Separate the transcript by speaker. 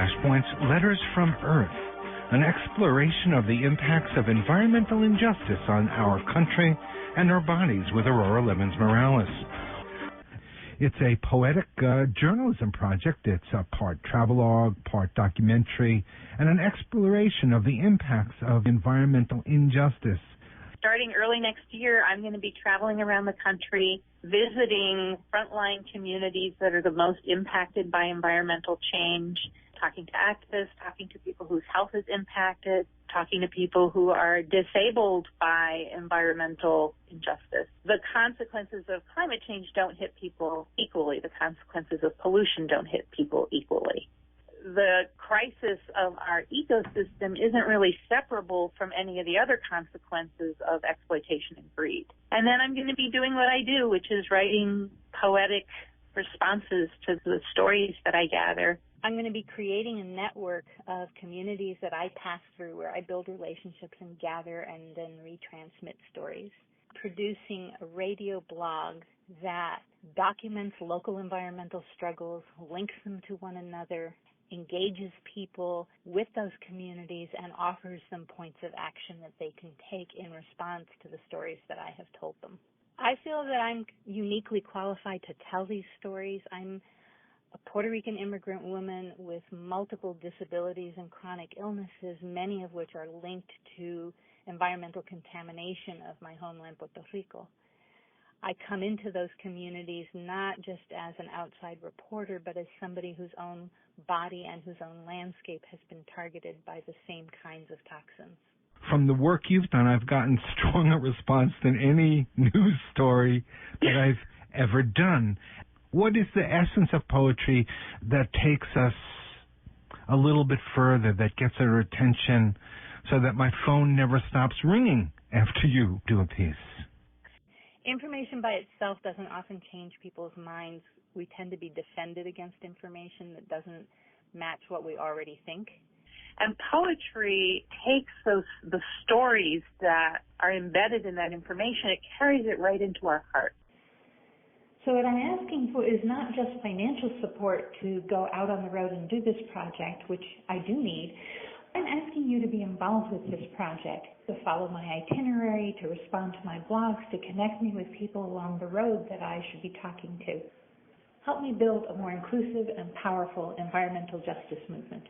Speaker 1: Flashpoints, Letters from Earth, an exploration of the impacts of environmental injustice on our country and our bodies with Aurora Lemons Morales. It's a poetic journalism project. It's a part travelogue, part documentary, and an exploration of the impacts of environmental injustice.
Speaker 2: Starting early next year, I'm going to be traveling around the country, visiting frontline communities that are the most impacted by environmental change, talking to activists, talking to people whose health is impacted, talking to people who are disabled by environmental injustice. The consequences of climate change don't hit people equally. The consequences of pollution don't hit people equally. The crisis of our ecosystem isn't really separable from any of the other consequences of exploitation and greed. And then I'm going to be doing what I do, which is writing poetic responses to the stories that I gather. I'm going to be creating a network of communities that I pass through where I build relationships and gather and then retransmit stories. Producing a radio blog that documents local environmental struggles, links them to one another, engages people with those communities, and offers them points of action that they can take in response to the stories that I have told them. I feel that I'm uniquely qualified to tell these stories. I'm a Puerto Rican immigrant woman with multiple disabilities and chronic illnesses, many of which are linked to environmental contamination of my homeland, Puerto Rico. I come into those communities not just as an outside reporter, but as somebody whose own body and whose own landscape has been targeted by the same kinds of toxins.
Speaker 1: From the work you've done, I've gotten stronger response than any news story that I've ever done. What is the essence of poetry that takes us a little bit further, that gets our attention so that my phone never stops ringing after you do a piece?
Speaker 2: Information by itself doesn't often change people's minds. We tend to be defended against information that doesn't match what we already think. And poetry takes the stories that are embedded in that information, it carries it right into our heart.
Speaker 3: So what I'm asking for is not just financial support to go out on the road and do this project, which I do need. I'm asking you to be involved with this project, to follow my itinerary, to respond to my blogs, to connect me with people along the road that I should be talking to. Help me build a more inclusive and powerful environmental justice movement.